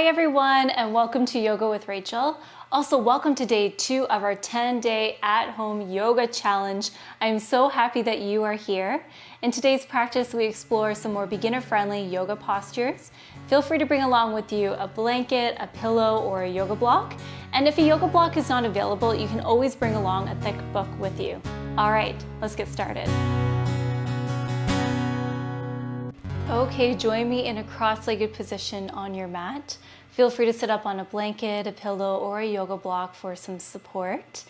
Hi everyone, and welcome to Yoga with Rachel. Also, welcome to day 2 of our 10-day at-home yoga challenge. I'm so happy that you are here. In today's practice, we explore some more beginner-friendly yoga postures. Feel free to bring along with you a blanket, a pillow, or a yoga block. And if a yoga block is not available, you can always bring along a thick book with you. All right, let's get started. Okay, join me in a cross-legged position on your mat. Feel free to sit up on a blanket, a pillow, or a yoga block for some support.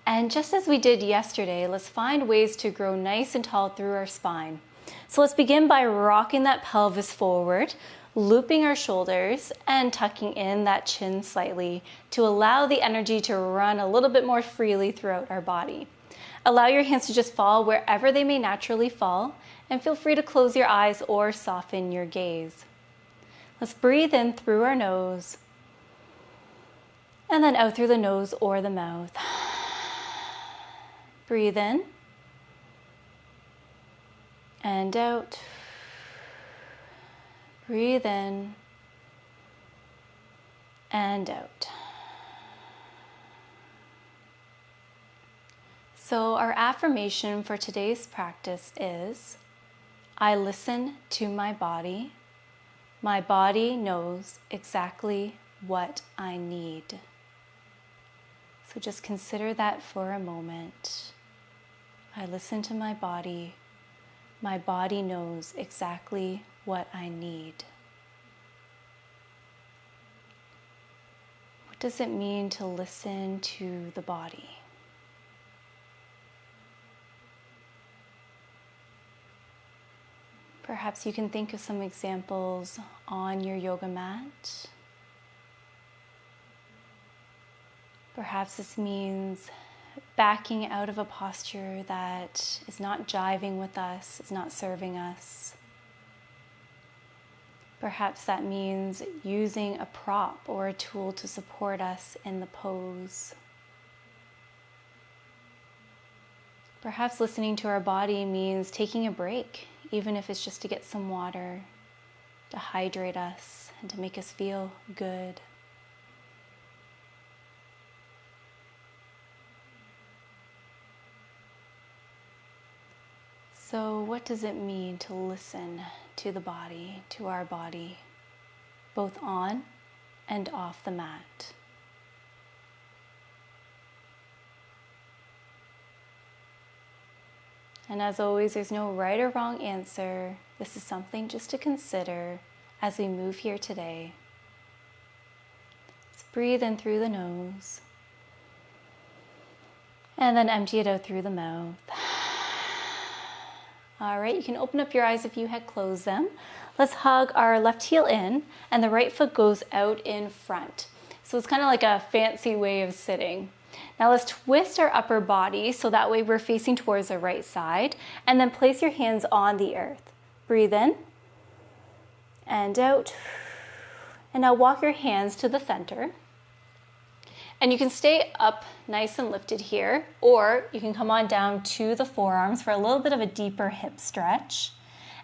And just as we did yesterday, let's find ways to grow nice and tall through our spine. So let's begin by rocking that pelvis forward, looping our shoulders, and tucking in that chin slightly to allow the energy to run a little bit more freely throughout our body. Allow your hands to just fall wherever they may naturally fall, and feel free to close your eyes or soften your gaze. Let's breathe in through our nose, and then out through the nose or the mouth. Breathe in, and out. Breathe in, and out. So our affirmation for today's practice is, I listen to my body. My body knows exactly what I need. So just consider that for a moment. I listen to my body. My body knows exactly what I need. What does it mean to listen to the body? Perhaps you can think of some examples on your yoga mat. Perhaps this means backing out of a posture that is not jiving with us, is not serving us. Perhaps that means using a prop or a tool to support us in the pose. Perhaps listening to our body means taking a break, even if it's just to get some water, to hydrate us and to make us feel good. So what does it mean to listen to the body, to our body, both on and off the mat? And as always, there's no right or wrong answer. This is something just to consider as we move here today. Let's breathe in through the nose. And then empty it out through the mouth. All right, you can open up your eyes if you had closed them. Let's hug our left heel in, and the right foot goes out in front. So it's kind of like a fancy way of sitting. Now let's twist our upper body so that way we're facing towards the right side, and then place your hands on the earth. Breathe in and out. And now walk your hands to the center. And you can stay up nice and lifted here, or you can come on down to the forearms for a little bit of a deeper hip stretch.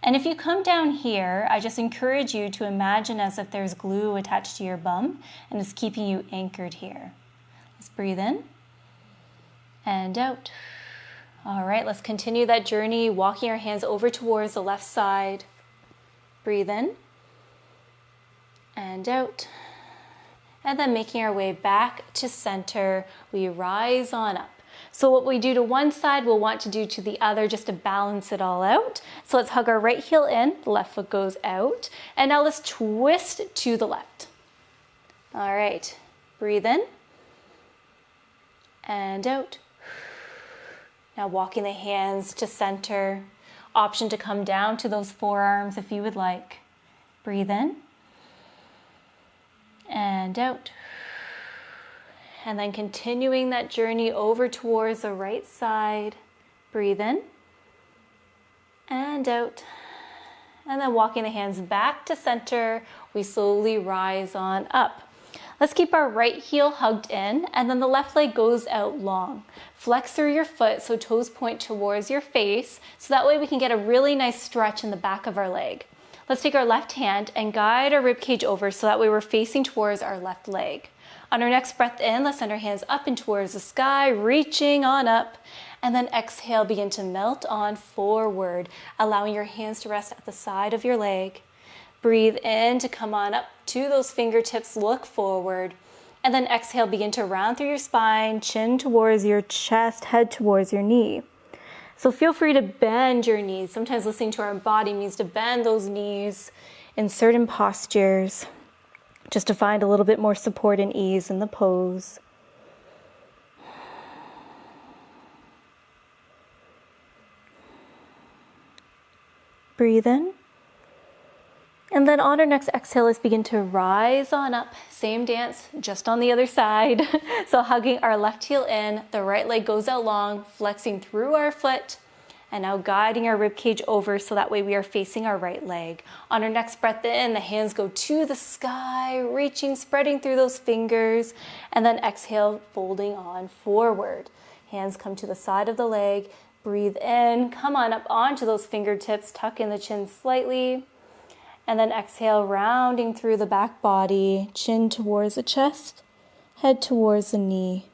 And if you come down here, I just encourage you to imagine as if there's glue attached to your bum and it's keeping you anchored here. Let's breathe in and out. All right, let's continue that journey, walking our hands over towards the left side. Breathe in and out. And then making our way back to center, we rise on up. So what we do to one side, we'll want to do to the other just to balance it all out. So let's hug our right heel in, the left foot goes out. And now let's twist to the left. All right, breathe in and out. Now walking the hands to center. Option to come down to those forearms if you would like. Breathe in and out. And then continuing that journey over towards the right side. Breathe in and out. And then walking the hands back to center, we slowly rise on up. Let's keep our right heel hugged in, and then the left leg goes out long. Flex through your foot so toes point towards your face, so that way we can get a really nice stretch in the back of our leg. Let's take our left hand and guide our rib cage over so that way we're facing towards our left leg. On our next breath in, let's send our hands up and towards the sky, reaching on up. And then exhale, begin to melt on forward, allowing your hands to rest at the side of your leg. Breathe in to come on up to those fingertips, look forward. And then exhale, begin to round through your spine, chin towards your chest, head towards your knee. So feel free to bend your knees. Sometimes listening to our body means to bend those knees in certain postures, just to find a little bit more support and ease in the pose. Breathe in. And then on our next exhale, let's begin to rise on up. Same dance, just on the other side. So hugging our left heel in, the right leg goes out long, flexing through our foot, and now guiding our rib cage over so that way we are facing our right leg. On our next breath in, the hands go to the sky, reaching, spreading through those fingers, and then exhale, folding on forward. Hands come to the side of the leg. Breathe in, come on up onto those fingertips, tuck in the chin slightly. And then exhale, rounding through the back body, chin towards the chest, head towards the knee.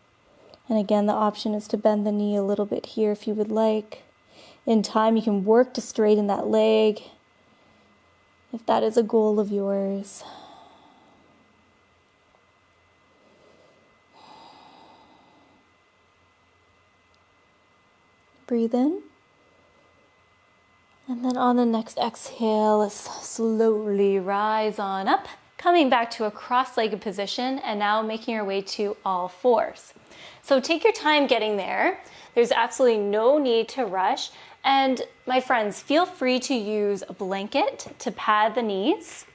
And again, the option is to bend the knee a little bit here if you would like. In time, you can work to straighten that leg if that is a goal of yours. Breathe in. And then on the next exhale, let's slowly rise on up, coming back to a cross-legged position and now making your way to all fours. So take your time getting there. There's absolutely no need to rush. And my friends, feel free to use a blanket to pad the knees,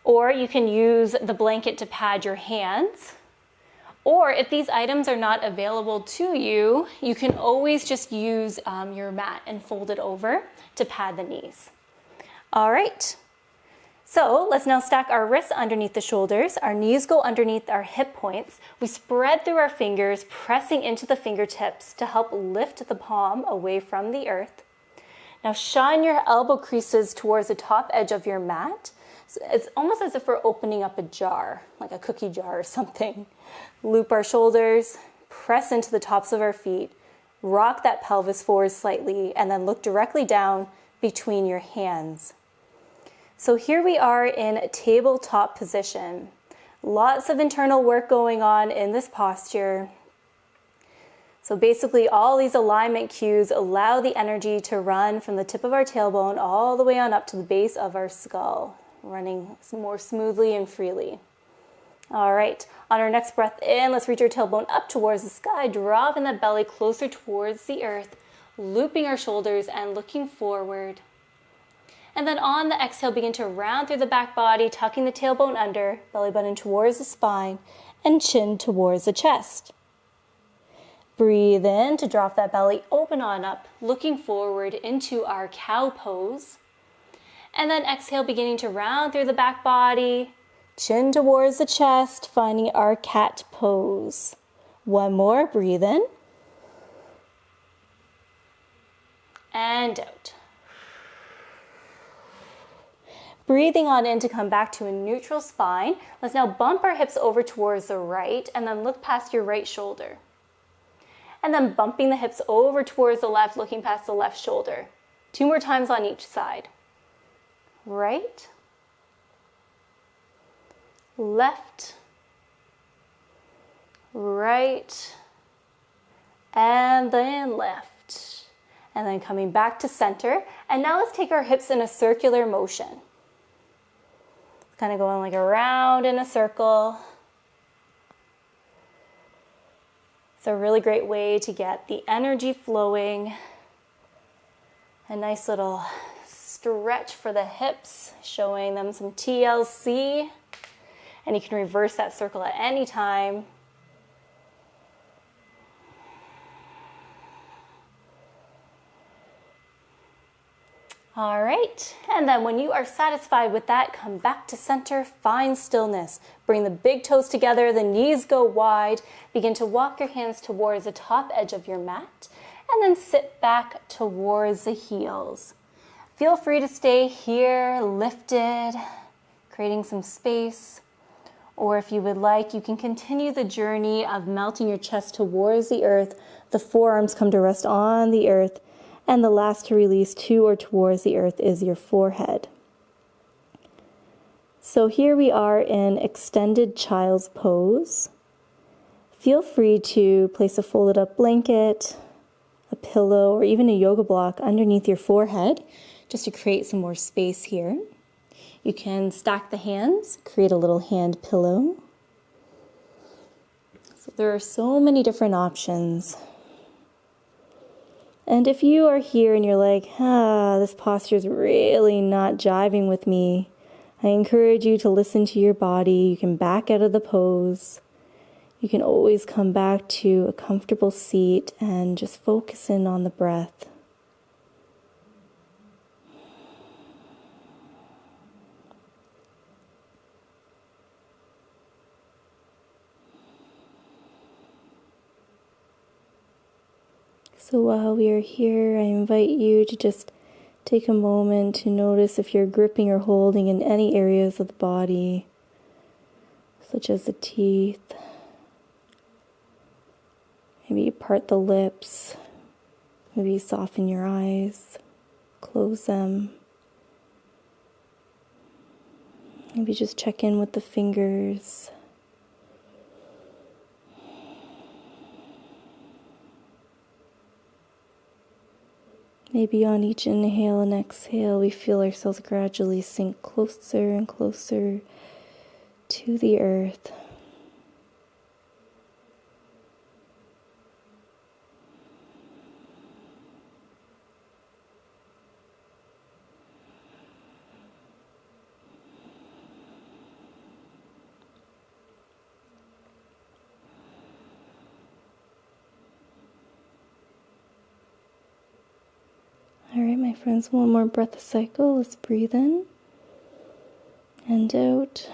or you can use the blanket to pad your hands. Or if these items are not available to you, you can always just use your mat and fold it over to pad the knees. All right, so let's now stack our wrists underneath the shoulders. Our knees go underneath our hip points. We spread through our fingers, pressing into the fingertips to help lift the palm away from the earth. Now shine your elbow creases towards the top edge of your mat. So it's almost as if we're opening up a jar, like a cookie jar or something. Loop our shoulders, press into the tops of our feet, rock that pelvis forward slightly, and then look directly down between your hands. So here we are in tabletop position. Lots of internal work going on in this posture. So basically all these alignment cues allow the energy to run from the tip of our tailbone all the way on up to the base of our skull, running more smoothly and freely. All right, on our next breath in, let's reach our tailbone up towards the sky, dropping the belly closer towards the earth, looping our shoulders and looking forward. And then on the exhale, begin to round through the back body, tucking the tailbone under, belly button towards the spine, and chin towards the chest. Breathe in to drop that belly open on up, looking forward into our cow pose. And then exhale, beginning to round through the back body, chin towards the chest, finding our cat pose. One more, breathe in. And out. Breathing on in to come back to a neutral spine. Let's now bump our hips over towards the right and then look past your right shoulder. And then bumping the hips over towards the left, looking past the left shoulder. 2 more times on each side. Right, left, right, and then left. And then coming back to center. And now let's take our hips in a circular motion. Kind of going like around in a circle. It's a really great way to get the energy flowing. A nice little stretch for the hips, showing them some TLC. And you can reverse that circle at any time. All right, and then when you are satisfied with that, come back to center, find stillness. Bring the big toes together, the knees go wide. Begin to walk your hands towards the top edge of your mat, and then sit back towards the heels. Feel free to stay here, lifted, creating some space. Or if you would like, you can continue the journey of melting your chest towards the earth. The forearms come to rest on the earth, and the last to release to or towards the earth is your forehead. So here we are in extended child's pose. Feel free to place a folded up blanket, a pillow, or even a yoga block underneath your forehead, just to create some more space here. You can stack the hands, create a little hand pillow. So there are so many different options. And if you are here and you're like, this posture is really not jiving with me, I encourage you to listen to your body. You can back out of the pose. You can always come back to a comfortable seat and just focus in on the breath. So while we are here, I invite you to just take a moment to notice if you're gripping or holding in any areas of the body, such as the teeth. Maybe you part the lips. Maybe you soften your eyes, close them. Maybe just check in with the fingers. Maybe on each inhale and exhale, we feel ourselves gradually sink closer and closer to the earth. All right, my friends, one more breath cycle. Let's breathe in and out.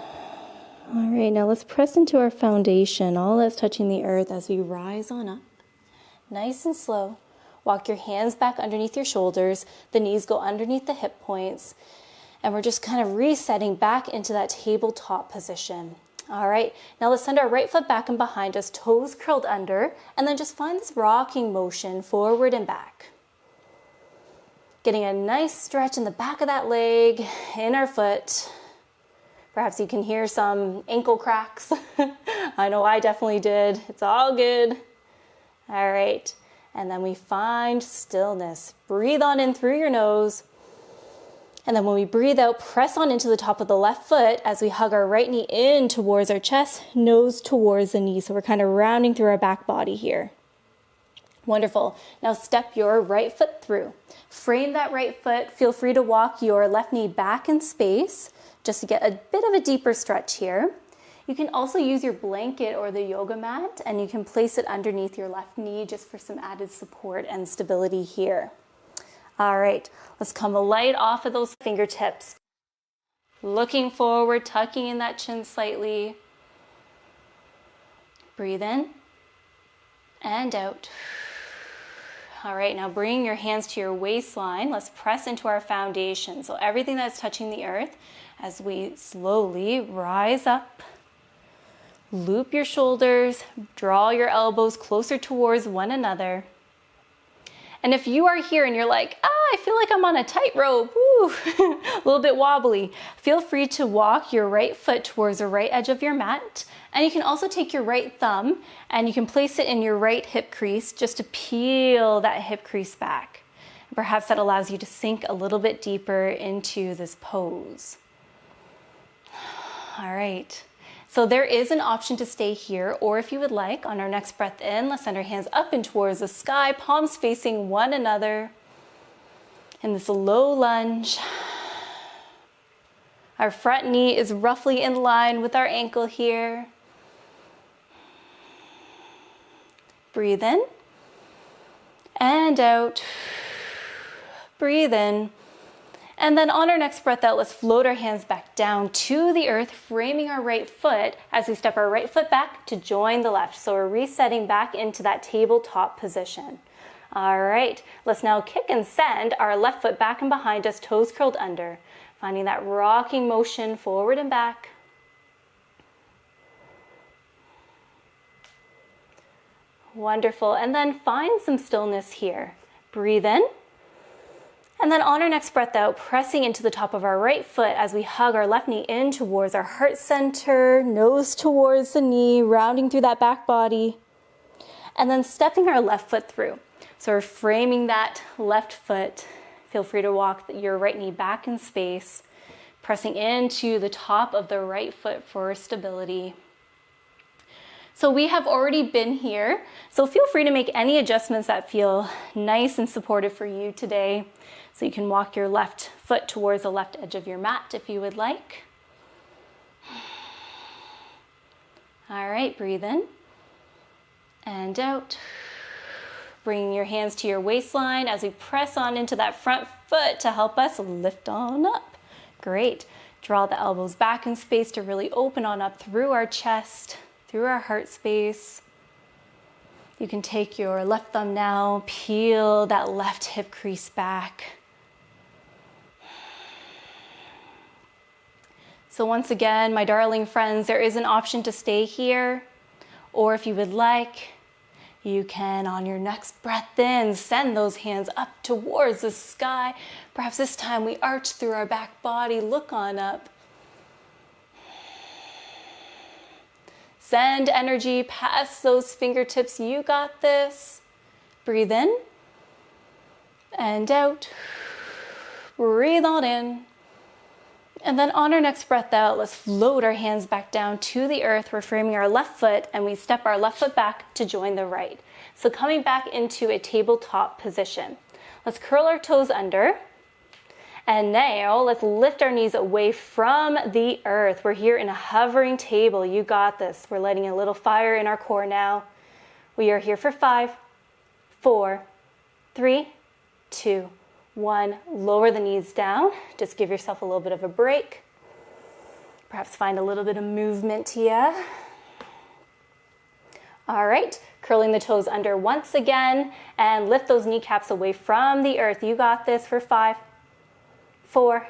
All right, now let's press into our foundation, all that's touching the earth as we rise on up. Nice and slow. Walk your hands back underneath your shoulders. The knees go underneath the hip points. And we're just kind of resetting back into that tabletop position. All right, now let's send our right foot back and behind us, toes curled under, and then just find this rocking motion forward and back. Getting a nice stretch in the back of that leg, in our foot. Perhaps you can hear some ankle cracks. I know I definitely did. It's all good. All right, and then we find stillness. Breathe on in through your nose. And then when we breathe out, press on into the top of the left foot as we hug our right knee in towards our chest, nose towards the knee. So we're kind of rounding through our back body here. Wonderful. Now step your right foot through. Frame that right foot. Feel free to walk your left knee back in space just to get a bit of a deeper stretch here. You can also use your blanket or the yoga mat, and you can place it underneath your left knee just for some added support and stability here. All right, let's come light off of those fingertips. Looking forward, tucking in that chin slightly. Breathe in and out. All right, now bring your hands to your waistline. Let's press into our foundation. So everything that's touching the earth as we slowly rise up. Loop your shoulders, draw your elbows closer towards one another. And if you are here and you're like, I feel like I'm on a tightrope, a little bit wobbly, feel free to walk your right foot towards the right edge of your mat. And you can also take your right thumb and you can place it in your right hip crease just to peel that hip crease back. And perhaps that allows you to sink a little bit deeper into this pose. All right. So there is an option to stay here, or if you would like, on our next breath in, let's send our hands up and towards the sky, palms facing one another in this low lunge. Our front knee is roughly in line with our ankle here. Breathe in and out. Breathe in. And then on our next breath out, let's float our hands back down to the earth, framing our right foot as we step our right foot back to join the left. So we're resetting back into that tabletop position. All right, let's now kick and send our left foot back and behind us, toes curled under, finding that rocking motion forward and back. Wonderful, and then find some stillness here. Breathe in, and then on our next breath out, pressing into the top of our right foot as we hug our left knee in towards our heart center, nose towards the knee, rounding through that back body, and then stepping our left foot through. So we're framing that left foot. Feel free to walk your right knee back in space, pressing into the top of the right foot for stability. So we have already been here, so feel free to make any adjustments that feel nice and supportive for you today. So you can walk your left foot towards the left edge of your mat if you would like. All right, breathe in and out. Bringing your hands to your waistline as we press on into that front foot to help us lift on up. Great. Draw the elbows back in space to really open on up through our chest, through our heart space. You can take your left thumb now, peel that left hip crease back. So once again, my darling friends, there is an option to stay here, or if you would like, you can, on your next breath in, send those hands up towards the sky. Perhaps this time we arch through our back body, look on up. Send energy past those fingertips. You got this. Breathe in and out. Breathe on in. And then on our next breath out, let's float our hands back down to the earth. We're framing our left foot and we step our left foot back to join the right. So coming back into a tabletop position. Let's curl our toes under. And now let's lift our knees away from the earth. We're here in a hovering table. You got this. We're letting a little fire in our core now. We are here for 5, 4, 3, 2, 1. Lower the knees down. Just give yourself a little bit of a break. Perhaps find a little bit of movement here. All right, curling the toes under once again and lift those kneecaps away from the earth. You got this for 5, 4,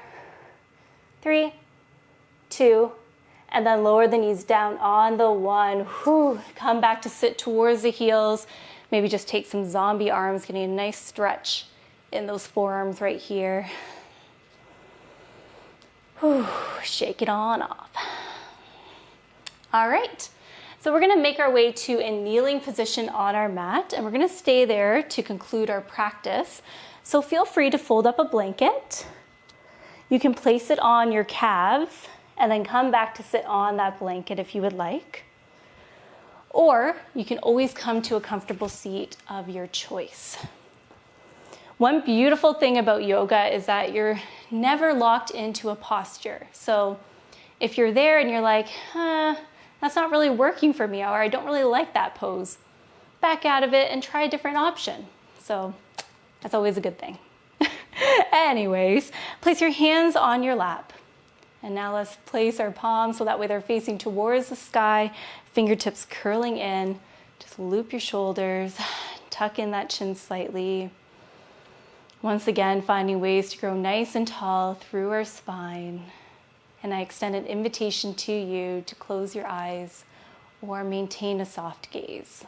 3, 2, and then lower the knees down on the 1. Whew. Come back to sit towards the heels. Maybe just take some zombie arms, getting a nice stretch in those forearms right here. Whew. Shake it on off. All right, so we're gonna make our way to a kneeling position on our mat, and we're gonna stay there to conclude our practice. So feel free to fold up a blanket. You can place it on your calves and then come back to sit on that blanket if you would like. Or you can always come to a comfortable seat of your choice. One beautiful thing about yoga is that you're never locked into a posture. So if you're there and you're like, that's not really working for me, or I don't really like that pose, back out of it and try a different option. So that's always a good thing. Anyways, place your hands on your lap. And now let's place our palms so that way they're facing towards the sky, fingertips curling in. Just loop your shoulders, tuck in that chin slightly. Once again, finding ways to grow nice and tall through our spine. And I extend an invitation to you to close your eyes or maintain a soft gaze.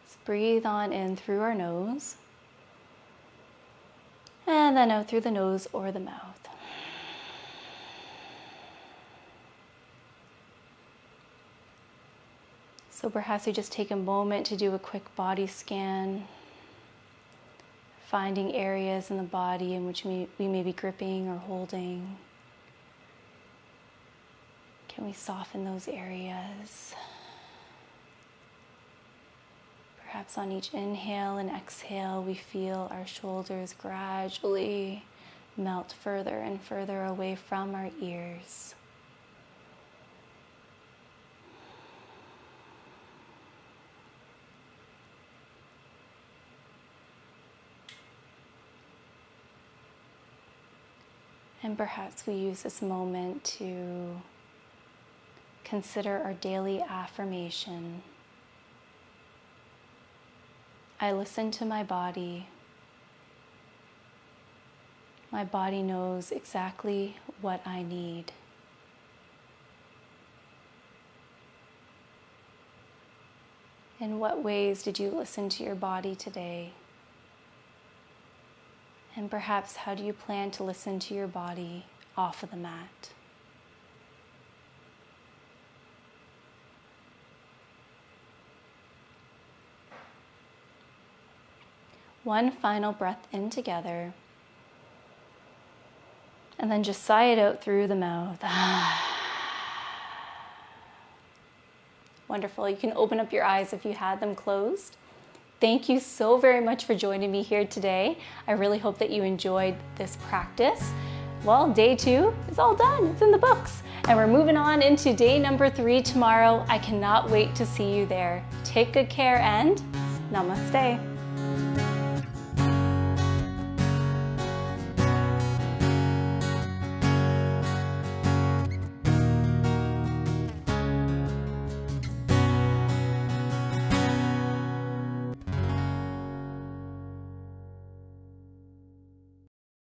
Let's breathe on in through our nose. And then out through the nose or the mouth. So perhaps we just take a moment to do a quick body scan, finding areas in the body in which we may be gripping or holding. Can we soften those areas? Perhaps on each inhale and exhale, we feel our shoulders gradually melt further and further away from our ears. And perhaps we use this moment to consider our daily affirmation. I listen to my body. My body knows exactly what I need. In what ways did you listen to your body today? And perhaps how do you plan to listen to your body off of the mat? One final breath in together. And then just sigh it out through the mouth. Wonderful. You can open up your eyes if you had them closed. Thank you so very much for joining me here today. I really hope that you enjoyed this practice. Well, day 2 is all done. It's in the books. And we're moving on into day number 3 tomorrow. I cannot wait to see you there. Take good care and namaste.